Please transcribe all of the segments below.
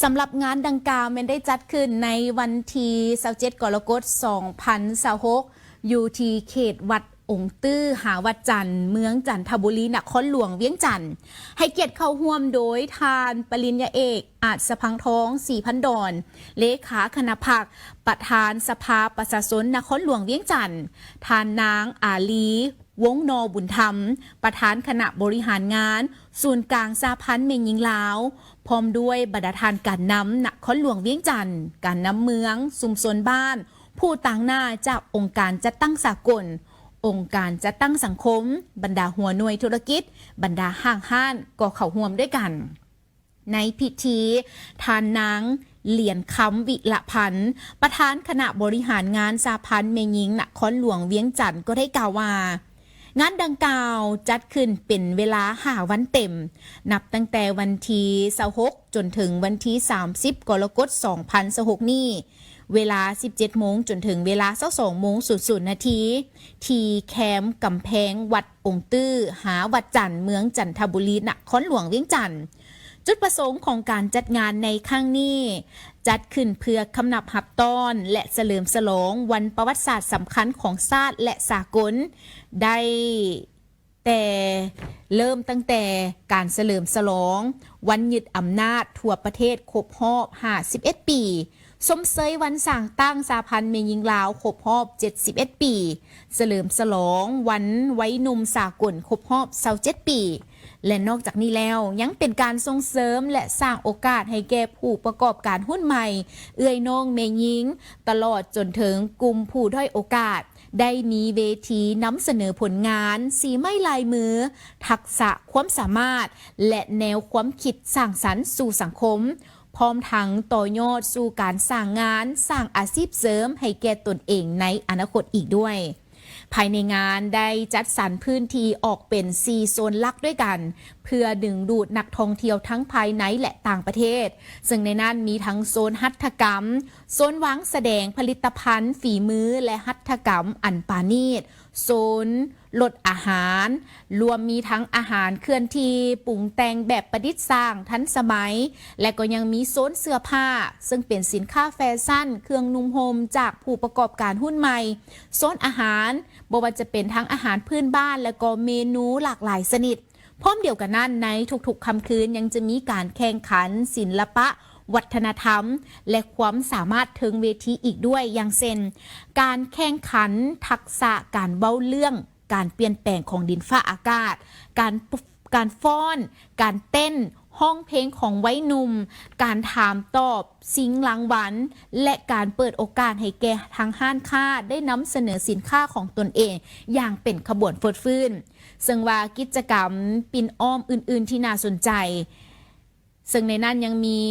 สำหรับงานดังกล่าวมันได้จัดขึ้นในวันที่27 กรกฎาคม 2026 อยู่ที่เขตวัดองค์ตื้อหาวัดจันทร์เมืองจันทบุรีนครหลวงเวียงจันทน์ให้เกียรติเข้าร่วมโดยทานปริญญาเอกอาจสะพังทองศรีพันดอนเลขาคณะผักประธานสภาประชาชนนครหลวงเวียงจันทน์ทานนางอาลีวงนอบุญธรรมประธานคณะบริหารงานศูนย์กลางสาพันธ์เมงยิงลาวพร้อมด้วยบรรดาทานการนำนครหลวงเวียงจันทน์การนำเมืองชุมชนบ้านผู้ต่างหน้าจากองค์การจัดตั้งสากลองค์การจัดตั้งสังคมบรรดาหัวหน่วยธุรกิจบรรดาห้างห้านก็เข้าร่วมด้วยกันในพิธีทานนางเหรียญคำวิละพันธ์ประธานคณะบริหารงานสาพันธ์เมงยิงนครหลวงเวียงจันทน์ก็ได้กล่าวว่างานดังกล่าวจัดขึ้นเป็นเวลา5 วันเต็มนับตั้งแต่วันที่26จนถึงวันที่30 กรกฎาคม 2026 นี้เวลา 17 โมงจนถึงเวลา 22 โมง 00 นาทีที่แคมป์กำแพงวัดองค์ตื้อหาวัดจันทร์เมืองจันทบุรีนครหลวงเวียงจันทน์จุดประสงค์ของการจัดงานในครั้งนี้จัดขึ้นเพื่อคำนับหับต้อนและเฉลิมฉลองวันประวัติศาสตร์สำคัญของชาติและสากลได้แต่เริ่มตั้งแต่การเฉลิมฉลองวันยึดอำนาจทั่วประเทศครบรอบ51 ปีสมเสยวันสร้างตั้งสาพันธ์เมงยิงลาวครบรอบ71 ปีเฉลิมฉลองวันไว้หนุ่มสากลครบรอบ27 ปีและนอกจากนี้แล้วยังเป็นการส่งเสริมและสร้างโอกาสให้แก่ผู้ประกอบการหุ้นใหม่เอื้อยน้องเมงยิงตลอดจนถึงกลุ่มผู้ด้อยโอกาสได้มีเวทีนำเสนอผลงานสีไม้ลายมือทักษะความสามารถและแนวความคิดสร้างสรรค์สู่สังคมพร้อมทั้งต่อยอดสู่การสร้างงานสร้างอาชีพเสริมให้แก่ตนเองในอนาคตอีกด้วยภายในงานได้จัดสรรพื้นที่ออกเป็น4 โซนหลักด้วยกันเพื่อดึงดูดนักท่องเที่ยวทั้งภายในและต่างประเทศซึ่งในนั้นมีทั้งโซนหัตถกรรมโซนวางแสดงผลิตภัณฑ์ฝีมือและหัตถกรรมอันปาณีตโซนลดอาหารรวมมีทั้งอาหารเคลื่อนที่ปรุงแต่งแบบประดิษฐ์สร้างทันสมัยและก็ยังมีโซนเสื้อผ้าซึ่งเป็นสินค้าแฟชั่นเครื่องนุ่งห่มจากผู้ประกอบการหุ้นใหม่โซนอาหารบ่ว่าจะเป็นทั้งอาหารพื้นบ้านและก็เมนูหลากหลายชนิดพร้อมเดียวกันนั้นในทุกๆค่ำคืนยังจะมีการแข่งขันศิลปะวัฒนธรรมและความสามารถเทิงเวทีอีกด้วยอย่างเช่นการแข่งขันทักษะการเว้าเรื่องการเปลี่ยนแปลงของดินฟ้าอากาศการฟ้อนการเต้นห้องเพลงของวัยหนุ่มการถามตอบสิ่งรางวัลและการเปิดโอกาสให้แก่ทางห้างค้าได้นำเสนอสินค้าของตนเองอย่างเป็นขบวนเฟิดฟื้นซึ่งว่ากิจกรรมปิ่นอ้อมอื่นๆที่น่าสนใจซึ่งในนั้นยังมี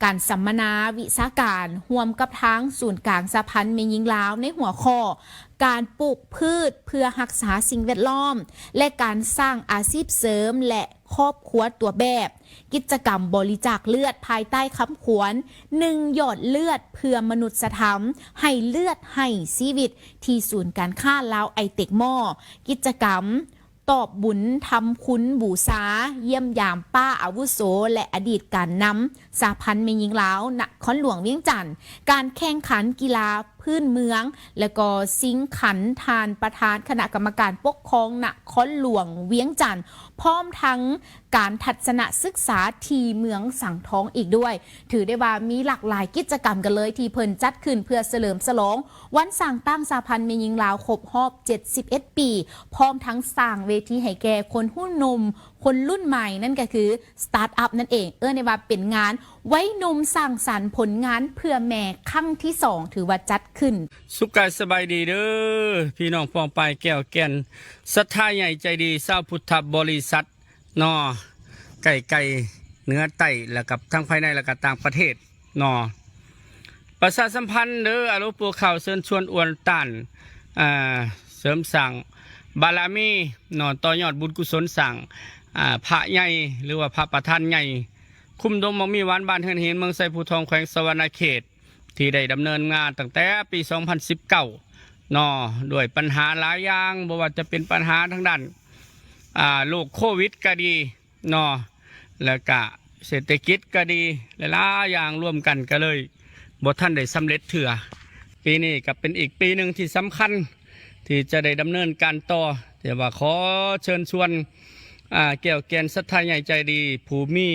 การสัมมนาวิชาการร่วมกับทางศูนย์กลางสาพันธ์เมงยิงลาวในหัวข้อการปลูกพืชเพื่อรักษาสิ่งแวดล้อมและการสร้างอาชีพเสริมและครอบครัวตัวแบบกิจกรรมบริจาคเลือดภายใต้คำขวัญ1 หยดเลือดเพื่อมนุษยธรรมให้เลือดให้ชีวิตที่ศูนย์การค้าลาวไอเต็กมอกิจกรรมตอบบุญทำคุณบูชาเยี่ยมยามป้าอาวุโสและอดีตการนำสาพันธ์เมงยิงลาวนครหลวงเวียงจันทน์การแข่งขันกีฬาพื้นเมืองและก็สิงขันทานประธานคณะกรรมการปกครองนครหลวงเวียงจันทน์พร้อมทั้งการทัศนศึกษาที่เมืองสังทองอีกด้วยถือได้ว่ามีหลากหลายกิจกรรมกันเลยที่เพิ่นจัดขึ้นเพื่อเฉลิมฉลองวันสร้างตั้งสาพันธ์เมงยิงลาวครบรอบ71 ปีพร้อมทั้งสร้างเวทีให้แก่คนหุ้นนมคนรุ่นใหม่นั่นก็คือสตาร์ทอัพนั่นเองในว่าเป็นงานไว้นมสร้างสรรค์ผลงานเพื่อแม่ครั้งที่2ถือว่าจัดขึ้นสุขกายสบายดีเด้อพี่น้องปองปายแก้วแก่นศรัทธาใหญ่ใจดีชาวพุทธบริษัทนอไก่เนื้อไต่แล้วกับทั้งภายในแล้วก็ต่างประเทศนอประชาสัมพันธ์เด้ออารมณ์ปูข่าวเชิญชวนอวนตันเสริมสั่งบารมีนอต่อยอดบุญกุศลสั่งพระใหญ่หรือว่าพระประธานใหญ่คุมดงมังมีหวานบ้านเฮือนเห็นเมืองไซภูทองแขวงสวรรณเขตที่ได้ดำเนินงานตั้งแต่ปี 2019 ด้วยปัญหาหลายอย่างบ่ว่าจะเป็นปัญหาทางด้านโรคโควิดก็ดีแล้วก็ เศรษฐกิจก็ดีหลายๆอย่างร่วมกันก็เลยบ่ท่านได้สำเร็จเถื่อปีนี้ก็เป็นอีกปีหนึ่งที่สำคัญที่จะได้ดำเนินการต่อแต่ว่าขอเชิญชวนแก้วแกนศรัทธาใหญ่ใจดีผู้มี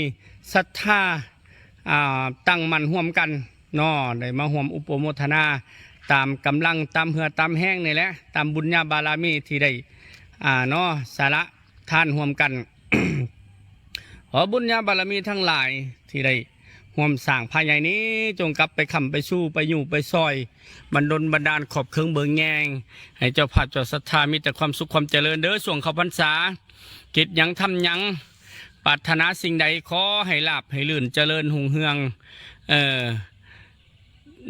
ศรัทธาตั้งมั่นร่วมกันเนาะได้มาร่วมอุปโมทนาตามกำลังตามเหือตามแห้งนี่แหละตามบุญญาบารมีที่ได้เนาะสาระท่านร่วมกัน ขอบุญญาบารมีทั้งหลายที่ได้ห่วมสร้างภายในนี้จงกลับไปคำไปสู้ไปอยู่ไปซอยบรรดลบรรดาลขอบเครื่องเบิงแงงให้เจ้าภาพเจ้าศรัทธามีแต่ความสุขความเจริญเด้อส่วงเข้าพรรษากิจยังทำยังปรารถนาสิ่งใดขอให้ลาบให้ลื่นเจริญหุ่งเฮือง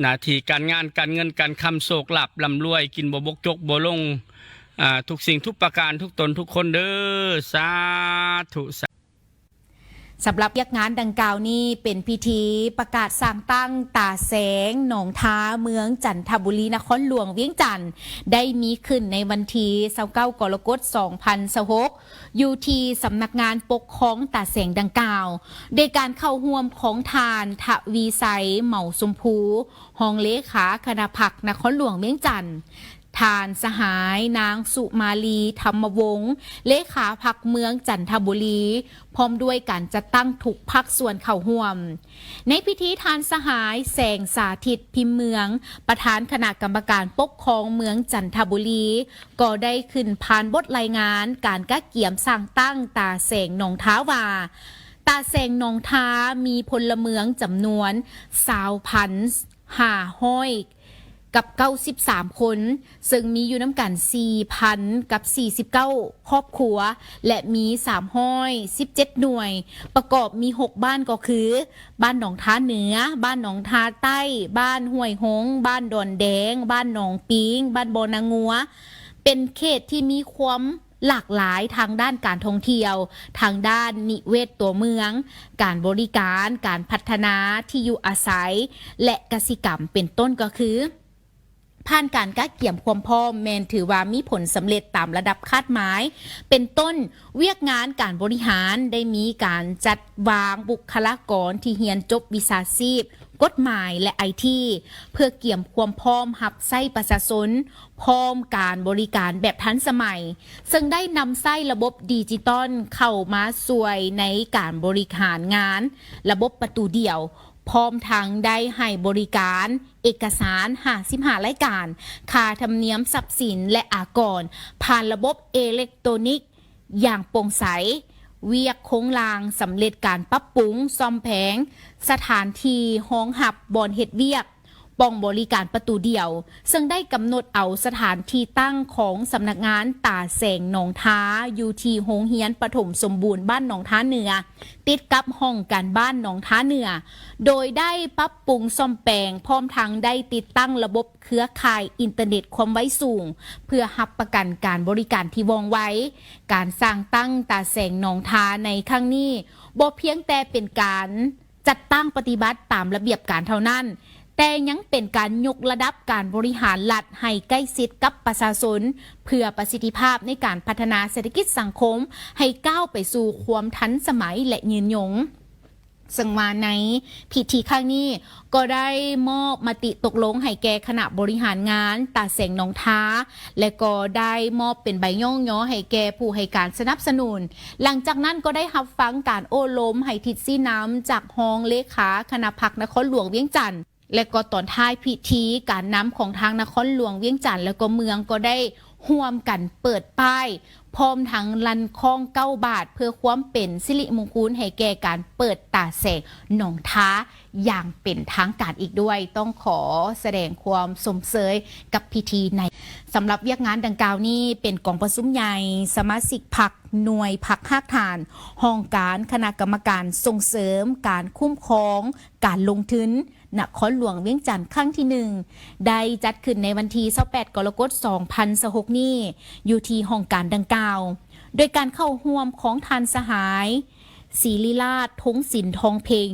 หน้าที่การงานการเงินการคำโศกหลับลำรวยกินบ่บกจกบ่ลงทุกสิ่งทุกประการทุกตนทุกคนเด้อสาธุสำหรับยักงานดังกล่าวนี้เป็นพิธีประกาศสร้างตั้งตาแสงหนองท้าเมืองจันทบุรีนครหลวงเวียงจันทน์ได้มีขึ้นในวันที่29กรกฎาคม2026อยู่ที่สำนักงานปกครองตาแสงดังกล่าวโดยการเข้าร่วมของทานทวีไสเหมาสมภูรองเลขาคณะพรรคนครหลวงเวียงจันทน์ทานสหายนางสุมาลีธรรมวงศ์เลขาพรรคเมืองจันทบุรีพร้อมด้วยการจัดตั้งทุกภาคส่วนเข้าร่วมในพิธีทานสหายแสงสาธิตพิมพ์เมืองประธานคณะกรรมการปกครองเมืองจันทบุรีก็ได้ขึ้นผ่านบทรายงานการกะเกี่ยมสร้างตั้งตาแสงหนองท้าวาตาแสงหนองท้ามีพลเมืองจำนวน20,500กับ93คนซึ่งมีอยู่น้ำกัน 4,000 กับ49ครอบครัวและมี317หน่วยประกอบมี6บ้านก็คือบ้านหนองท้าเหนือบ้านหนองท้าใต้บ้านห้วยหงบ้านดอนแดงบ้านหนองปิงบ้านบอนางัวเป็นเขตที่มีความหลากหลายทางด้านการท่องเที่ยวทางด้านนิเวศตัวเมืองการบริการการพัฒนาที่อยู่อาศัยและกสิกรรมเป็นต้นก็คือผ่านการกะเกี่ยมความพร้อมแมนถือว่ามีผลสำเร็จตามระดับคาดหมายเป็นต้นเวียกงานการบริหารได้มีการจัดวางบุคลากรที่เรียนจบวิชาชีพกฎหมายและไอทีเพื่อเกี่ยมความพร้อมรับใช้ประชาชนพร้อมการบริการแบบทันสมัยซึ่งได้นำใช้ระบบดิจิตอลเข้ามาช่วยในการบริหารงานระบบประตูเดียวพร้อมทั้งได้ให้บริการเอกสาร55รายการค่าธรรมเนียมทรัพย์สินและอากรผ่านระบบอิเล็กทรอนิกส์อย่างโปร่งใสเวียกโค้งลางสำเร็จการปรับปรุงซ่อมแผงสถานที่ห้องหับบอนเฮ็ดเวียกป้องบริการประตูเดียวซึ่งได้กำหนดเอาสถานที่ตั้งของสำนักงานตาแสงหนองท้าอยู่ที่โรงเรียนปฐมสมบูรณ์บ้านหนองท้าเหนือติดกับห้องการบ้านหนองท้าเหนือโดยได้ปรับปรุงซ่อมแปลงพร้อมทั้งได้ติดตั้งระบบเครือข่ายอินเทอร์เน็ตความไวสูงเพื่อรับประกันการบริการที่ว่องไวการสร้างตั้งตาแสงหนองท้าในครั้งนี้บ่เพียงแต่เป็นการจัดตั้งปฏิบัติตามระเบียบการเท่านั้นแต่ยังเป็นการยกระดับการบริหารรัฐให้ใกล้ชิดกับประชาชนเพื่อประสิทธิภาพในการพัฒนาเศรษฐกิจสังคมให้ก้าวไปสู่ความทันสมัยและยืนยงซึ่งมาในพิธีครั้งนี้ก็ได้มอบมติตกลงให้แก่คณะบริหารงานตาแสงหนองท้าและก็ได้มอบเป็นใบย่องย่อให้แก่ผู้ให้การสนับสนุนหลังจากนั้นก็ได้รับฟังการโอ้ล้มให้ทิศซี่น้ำจากห้องเลขาคณะพรรคนครหลวงเวียงจันทน์และก็ตอนท้ายพิธีการนำของทางนครหลวงเวียงจันทน์แล้วก็เมืองก็ได้ร่วมกันเปิดป้ายพร้อมทั้งลันคล้อง9 บาทเพื่อความเป็นสิริมงคลให้แก่การเปิดตาแสงหนองท้าอย่างเป็นทางการอีกด้วยต้องขอแสดงความสมเสยกับพิธีในสำหรับเวียกงานดังกล่าวนี้เป็นกองประชุมใหญ่สมาชิกพรรคหน่วยพรรคห้าฐานห้องการคณะกรรมการส่งเสริมการคุ้มครองการลงทุนนครหลวงเวียงจันทน์ครั้งที่1ได้จัดขึ้นในวันที่28กรกฎาคม2026นี้อยู่ที่ห้องการดังกล่าวโดยการเข้าร่วมของทานสหายศรีลีลาศทงศิลป์ทองเพ็ง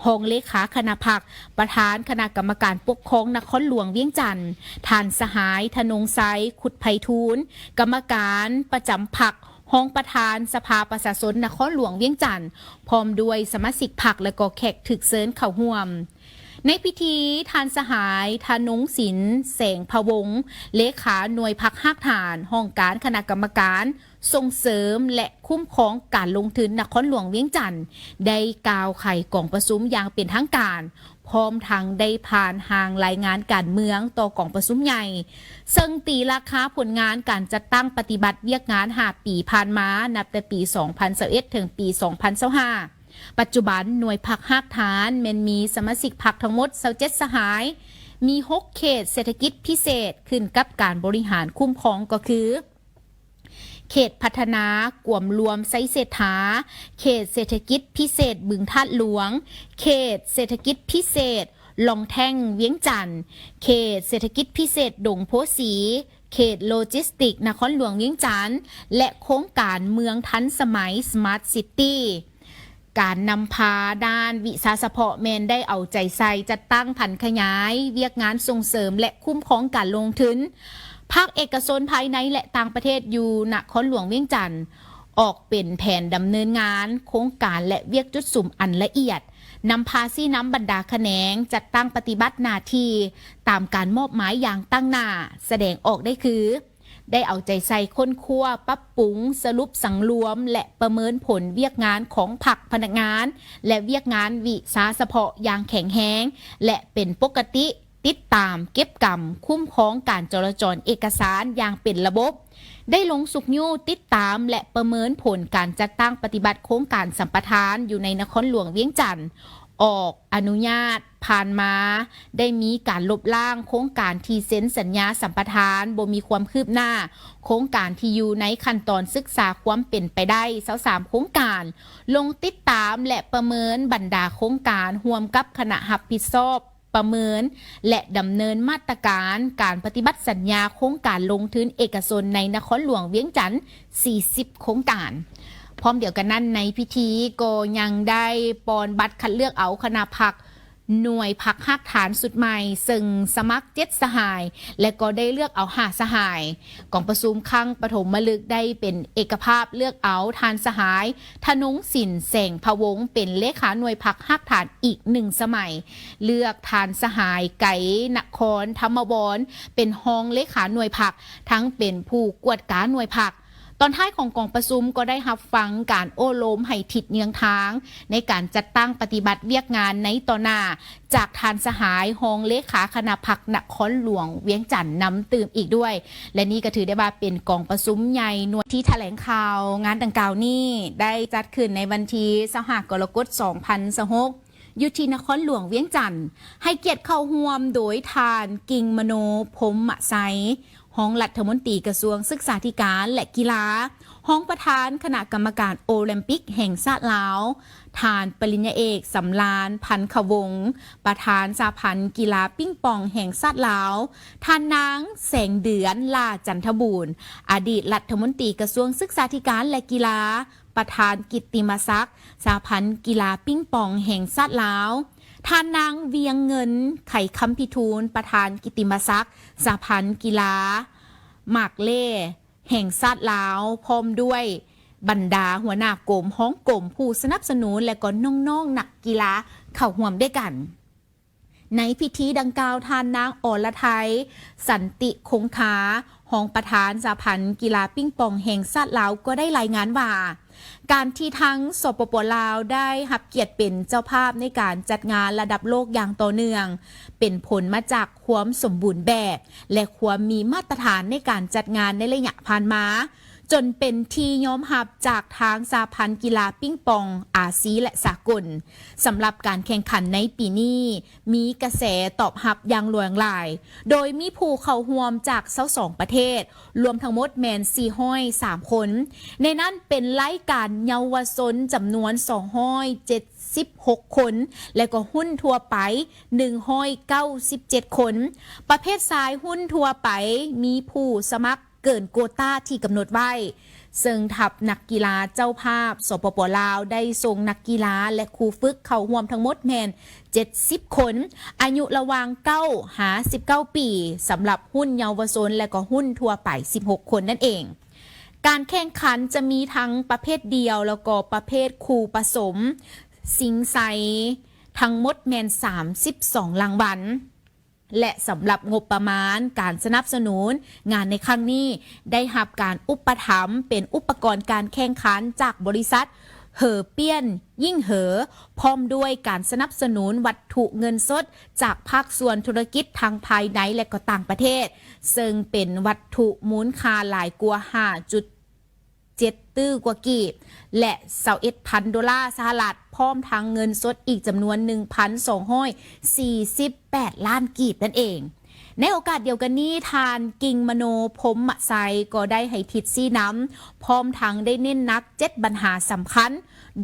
ห้องเลขาคณะพรรคประธานคณะกรรมการปกครองนครหลวงเวียงจันทน์ทานสหายธนงไซขุดไพฑูรย์กรรมการประจำพรรค ห้องประธานสภาประชาชนนครหลวงเวียงจันทน์พร้อมด้วยสมาชิกพรรคและก็แขกถึกเชิญเข้าร่วมในพิธีทานสหายธนงศิลป์แสงพะวงเลขาหน่วยพักหักฐานห้องการคณะกรรมการส่งเสริมและคุ้มครองการลงทุนนครหลวงเวียงจันทน์ได้กล่าวไขกล่องประชุมอย่างเป็นทางการพร้อมทางได้ผ่านหางรายงานการเมืองต่อกล่องประชุมใหญ่ซึ่งตีราคาผลงานการจัดตั้งปฏิบัติเวียกงาน5 ปีผ่านมานับแต่ปี 2021 ถึงปี 2025ปัจจุบันหน่วยพักหักฐานแม้นมีสมาชิกพรรคทั้งหมด27สหายมี6เขตเศรษฐกิจพิเศษขึ้นกับการบริหารคุ้มครองก็คือเขตพัฒนากวมรวมไซเศรษฐาเขตเศรษฐกิจพิเศษบึงธาตุหลวงเขตเศรษฐกิจพิเศษลองแท่งเวียงจันทน์เขตเศรษฐกิจพิเศษดงโพสีเขตโลจิสติกนครหลวงเวียงจันทน์และโครงการเมืองทันสมัย Smart Cityการนำพาด้านวิสาสะเพาะแมนได้เอาใจใส่จัดตั้งผันขยายเวียกงานส่งเสริมและคุ้มครองการลงทุนภาคเอกชนภายในและต่างประเทศอยู่นครหลวงเวียงจันทน์ออกเป็นแผนดำเนินงานโครงการและเวียกจุดสุ่มอันละเอียดนำพาซี่น้ำบรรดาแขนงจัดตั้งปฏิบัติหน้าที่ตามการมอบหมายอย่างตั้งหน้าแสดงออกได้คือได้เอาใจใส่ค้นคว้าปรับปรุงสรุปสังรวมและประเมินผลเวียกงานของพรรคพนักงานและเวียกงานวิสาสะเพาะอย่างแข็งแรงและเป็นปกติติดตามเก็บกำคุ้มครองการจราจรเอกสารอย่างเป็นระบบได้ลงสุกยู่ติดตามและประเมินผลการจัดตั้งปฏิบัติโครงการสัมปทานอยู่ในนครหลวงเวียงจันทน์ออกอนุญาตผ่านมาได้มีการลบล้างโครงการที่เซ็นสัญญาสัมปทานบ่มีความคืบหน้าโครงการที่อยู่ในขั้นตอนศึกษาความเป็นไปได้23โครงการลงติดตามและประเมินบรรดาโครงการร่วมกับคณะรับผิดชอบประเมินและดำเนินมาตรการการปฏิบัติสัญญาโครงการลงทุนเอกชนในนครหลวงเวียงจันทน์40โครงการพร้อมเดียวกันนั้นในพิธีก็ยังได้ปอนบัตรคัดเลือกเอาคณะพรรคหน่วยพักหักฐานสุดใหม่ซึ่งสมัคร7สหายและก็ได้เลือกเอา5สหายกองประชุมครั้งปฐมฤกษ์ได้เป็นเอกภาพเลือกเอาทานสหายธนงศิลป์แสงพะวงเป็นเลขาหน่วยพักหักฐานอีก1สมัยเลือกทานสหายไก่นครธรรมวรเป็นรองเลขาหน่วยพักทั้งเป็นผู้กวดการหน่วยพักตอนท้ายของกองประชุมก็ได้รับฟังการโอ้โลมให้ทิศเนียงทางในการจัดตั้งปฏิบัติเวียกงานในต่อหน้าจากทานสหายรองเลขาคณะพรรคนครหลวงเวียงจันทน์นำตื่มอีกด้วยและนี่ก็ถือได้ว่าเป็นกองประชุมใหญ่หน่วยที่แถลงข่าวงานดังกล่าวนี้ได้จัดขึ้นในวันที่25 กรกฎาคม 2026อยู่ที่นครหลวงเวียงจันทน์ให้เกียรติเข้าร่วมโดยทานกิ่งมโนพรหมไสยห้องรัฐมนตรีกระทรวงศึกษาธิการและกีฬาห้องประธานคณะกรรมการโอลิมปิกแห่งชาติลาวทานปริญญาเอกสำราญพันขวงศ์ประธานสหพันธ์กีฬาปิ้งปองแห่งชาติลาวทานนางแสงเดือนลาจันทบูรณ์อดีตรัฐมนตรีกระทรวงศึกษาธิการและกีฬาประธานกิตติมศักดิ์สหพันธ์กีฬาปิ้งปองแห่งชาติลาวทานนางเวียงเงินไข่คำพิทูลประธานกิตติมศักดิ์สหพันธ์กีฬาหมากเล่แห่งชาติลาวพร้อมด้วยบรรดาหัวหน้ากรมห้องกรมผู้สนับสนุนและก็น้องๆนักกีฬาเข้าร่วมด้วยกันในพิธีดังกล่าวทานนางอรไทยสันติคงคารองประธานสหพันธ์กีฬาปิ้งปองแห่งชาติลาวก็ได้รายงานว่าการที่ทั้งสปป.ลาวได้รับเกียรติเป็นเจ้าภาพในการจัดงานระดับโลกอย่างต่อเนื่องเป็นผลมาจากความสมบูรณ์แบบและความมีมาตรฐานในการจัดงานในระยะผ่านมาจนเป็นที่ยอมรับจากทางสหพันธ์กีฬาปิ้งปองอาซีและสากลสำหรับการแข่งขันในปีนี้มีกระแสตอบรับอย่างล้นหลายโดยมีผู้เข้าร่วมจาก22ประเทศรวมทั้งหมดแมน403คนในนั้นเป็นรายการเยาวชนจำนวน276คนและก็หุ้นทั่วไป197คนประเภทชายหุ้นทั่วไปมีผู้สมัครเกินโควต้าที่กำหนดไว้ซึ่งทัพนักกีฬาเจ้าภาพสปป.ลาวได้ส่งนักกีฬาและครูฝึกเข้าร่วมทั้งหมดแมน70คนอายุระหว่าง9 หา 19 ปีสำหรับหุ้นเยาวชนและก็หุ้นทั่วไป16คนนั่นเอง การแข่งขันจะมีทั้งประเภทเดียวแล้วก็ประเภทคู่ผสมสิงไซทั้งหมดแมน32รางวัลและสำหรับงบประมาณการสนับสนุนงานในครั้งนี้ได้รับการอุปถัมภ์เป็นอุปกรณ์การแข่งขันจากบริษัทเหอเปี้ยนยิ่งเหอพร้อมด้วยการสนับสนุนวัตถุเงินสดจากภาคส่วนธุรกิจทางภายในและก็ต่างประเทศซึ่งเป็นวัตถุมูลค่าหลายกว่า5.7 ตื้อกว่ากีบและ$21,000สหรัฐพร้อมทางเงินสดอีกจำนวน 1,248 ล้านกีบนั่นเองในโอกาสเดียวกันนี้ทานกิ่งมโนพรหมไซก็ได้ให้ทิศซี่น้ำพร้อมทั้งได้เน้นนัก7ปัญหาสำคัญ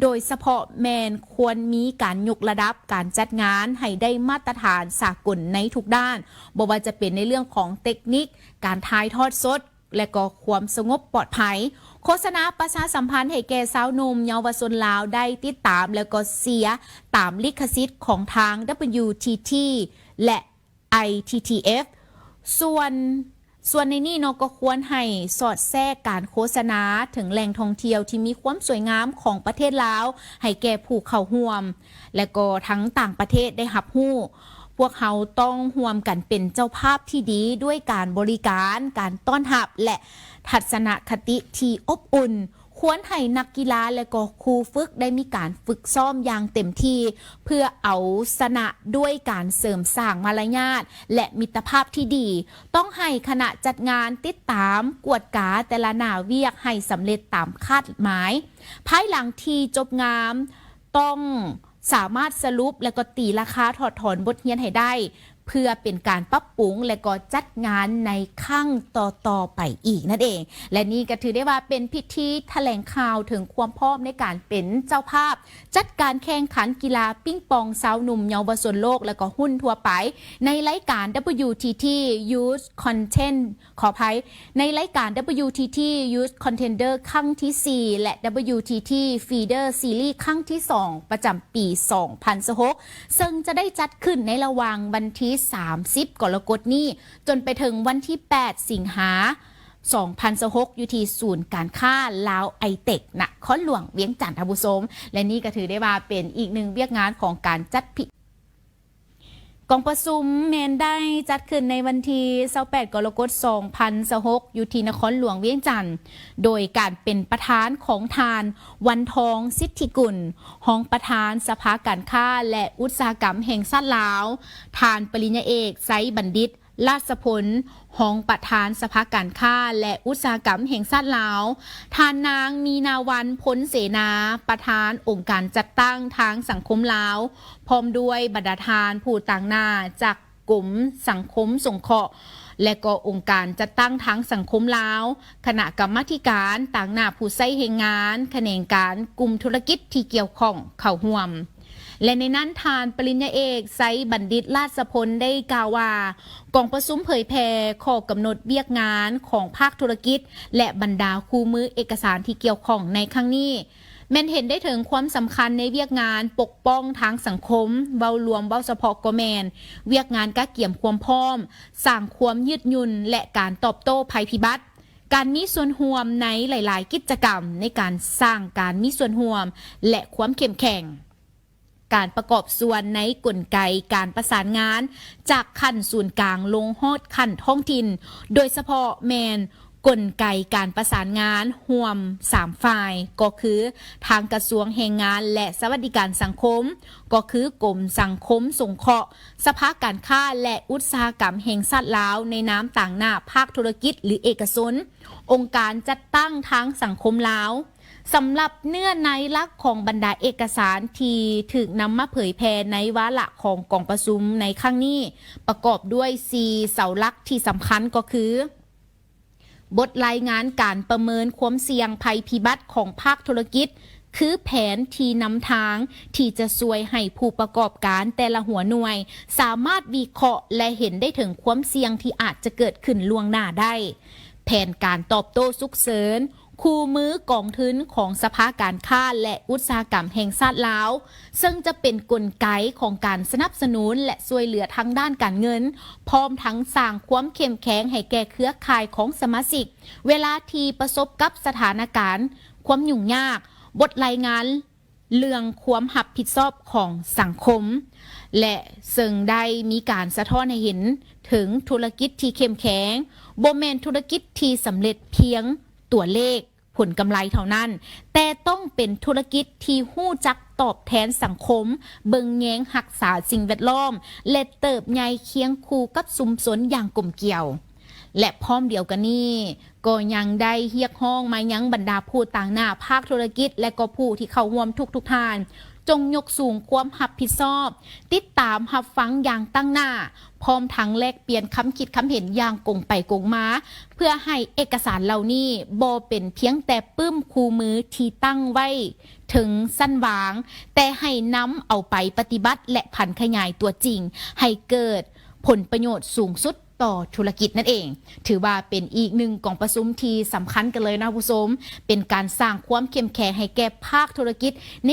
โดยเฉพาะแมนควรมีการยกระดับการจัดงานให้ได้มาตรฐานสากลในทุกด้านบ่ว่าจะเป็นในเรื่องของเทคนิคการถ่ายทอดสดและก็ความสงบปลอดภัยโฆษณาประชาสัมพันธ์ให้แก่สาวหนุ่มเยาวชนลาวได้ติดตามแล้วก็เสียตามลิขสิทธิ์ของทาง WTT และ ITTF ส่วนในนี่เนาะก็ควรให้สอดแทรกการโฆษณาถึงแหล่งท่องเที่ยวที่มีความสวยงามของประเทศลาวให้แก่ผู้เข้าร่วมและก็ทั้งต่างประเทศได้รับรู้พวกเขาต้องร่วมกันเป็นเจ้าภาพที่ดีด้วยการบริการการต้อนรับและทัศนคติที่อบอุ่นควรให้นักกีฬาและก็ครูฝึกได้มีการฝึกซ้อมอย่างเต็มที่เพื่อเอาชนะด้วยการเสริมสร้างมารยาทและมิตรภาพที่ดีต้องให้คณะจัดงานติดตามกวดกาแต่ละหน้าเวียกให้สำเร็จตามคาดหมายภายหลังที่จบงานต้องสามารถสรุปและก็ตีราคาถอดถอนบทเรียนให้ได้เพื่อเป็นการปรับปรุงและก็จัดงานในครั้งต่อไปอีกนั่นเองและนี่ก็ถือได้ว่าเป็นพิธีแถลงข่าวถึงความพร้อมในการเป็นเจ้าภาพจัดการแข่งขันกีฬาปิ้งปองสาวหนุ่มเยาวชนโลกและก็หุ้นทั่วไปในรายการ WTT Youth Content ขออภัยในรายการ WTT Youth Contender ครั้งที่ 4 และ WTT Feeder Series ครั้งที่ 2 ประจำปี 2016ซึ่งจะได้จัดขึ้นในระหว่างวันที่30 กรกฎาคมนี้จนไปถึงวันที่ 8 สิงหาคม 2016อยู่ที่ศูนย์การค้าลาวไอเทคนครหลวงเวียงจันทบุรีและนี่ก็ถือได้ว่าเป็นอีกหนึ่งเวียกงานของการจัดพิธีกองประชุมแมนได้จัดขึ้นในวันที่28 กรกฎาคม 2016อยู่ที่นครหลวงเวียงจันทร์โดยการเป็นประธานของทานวันทองสิทธิกุลรองประธานสภาการค้าและอุตสาหกรรมแห่งชาติลาวทานปริญญาเอกไซบัณฑิตราชพลรองประธานสภาการค้าและอุตสาหกรรมแห่งชาติลาวทานนางมีนาวันพ้นเสนาประธานองค์การจัดตั้งทางสังคมลาวพร้อมด้วยบรรดาทานผู้ต่างหน้าจากกลุ่มสังคมสงเคราะห์และก็องค์การจัดตั้งทางสังคมลาวคณะกรรมาธิการต่างหน้าผู้ใช้แรงงานแขนงการกลุ่มธุรกิจที่เกี่ยวข้องเข้าร่วมและในนั้นทานปริญญาเอกไซบัณฑิตราชพลได้กล่าวว่ากองประชุมเผยแพร่ข้อกำหนดเวียกงานของภาคธุรกิจและบรรดาคู่มือเอกสารที่เกี่ยวข้องในครั้งนี้แม่นเห็นได้ถึงความสำคัญในเวียกงานปกป้องทางสังคมเว้ารวมเว้าเฉพาะก็แมนเวียกงานกะเกี่ยมความพร้อมสร้างความยืดหยุ่นและการตอบโต้ภัยพิบัติการมีส่วนร่วมในหลายๆกิจกรรมในการสร้างการมีส่วนร่วมและความเข้มแข็งการประกอบส่วนในกลไกการประสานงานจากขั้นศูนย์กลางลงฮอดขั้นท้องถิ่นโดยเฉพาะแมนกลไกการประสานงานร่วม3ฝ่ายก็คือทางกระทรวงแรงงานและสวัสดิการสังคมก็คือกรมสังคมสงเคราะห์สภาการค้าและอุตสาหกรรมแห่งชาติลาวในนามต่างหน้าภาคธุรกิจหรือเอกชนองค์การจัดตั้งทางสังคมลาวสำหรับเนื้อในหลักของบรรดาเอกสารที่ถูกนำมาเผยแพร่ในวาระของกองประชุมในครั้งนี้ประกอบด้วย4เสาหลักที่สำคัญก็คือบทรายงานการประเมินความเสี่ยงภัยพิบัติของภาคธุรกิจคือแผนที่นำทางที่จะช่วยให้ผู้ประกอบการแต่ละหัวหน่วยสามารถวิเคราะห์และเห็นได้ถึงความเสี่ยงที่อาจจะเกิดขึ้นล่วงหน้าได้แผนการตอบโต้ฉุกเฉิน คู่มือกองทุนของสภาการค้าและอุตสาหกรรมแห่งชาติลาวซึ่งจะเป็นกลไกของการสนับสนุนและช่วยเหลือทางด้านการเงินพร้อมทั้งสร้างความเข้มแข็งให้แก่เครือข่ายของสมาชิกเวลาที่ประสบกับสถานการณ์ความยุ่งยากบทรายงานเรื่องความรับผิดชอบของสังคมและซึ่งได้มีการสะท้อนให้เห็นถึงธุรกิจที่เข้มแข็งบ่แม่นธุรกิจที่สำเร็จเพียงตัวเลขผลกำไรเท่านั้นแต่ต้องเป็นธุรกิจที่ฮู้จักตอบแทนสังคมเบิ่งแยงรักษาสิ่งแวดล้อมและเติบใหญ่เคียงคู่กับชุมชนอย่างกลมเกลี่ยวและพร้อมเดียวกันนี้ก็ยังได้เรียกร้องมายังบรรดาผู้ต่างหน้าภาคธุรกิจและก็ผู้ที่เข้าร่วมทุกท่านจงยกสูงความรับผิดชอบติดตามรับฟังอย่างตั้งหน้าพร้อมทั้งแลกเปลี่ยนคำคิดคำเห็นอย่างกงไปกงมาเพื่อให้เอกสารเหล่านี้บ่เป็นเพียงแต่ปึ้มคู่มือที่ตั้งไว้ถึงสั้นวางแต่ให้นำเอาไปปฏิบัติและผันขยายตัวจริงให้เกิดผลประโยชน์สูงสุดต่อธุรกิจนั่นเองถือว่าเป็นอีกหนึ่งกองประชุมที่สำคัญกันเลยนะผู้ชมเป็นการสร้างความเข้มแข็งให้แก่ภาคธุรกิจใน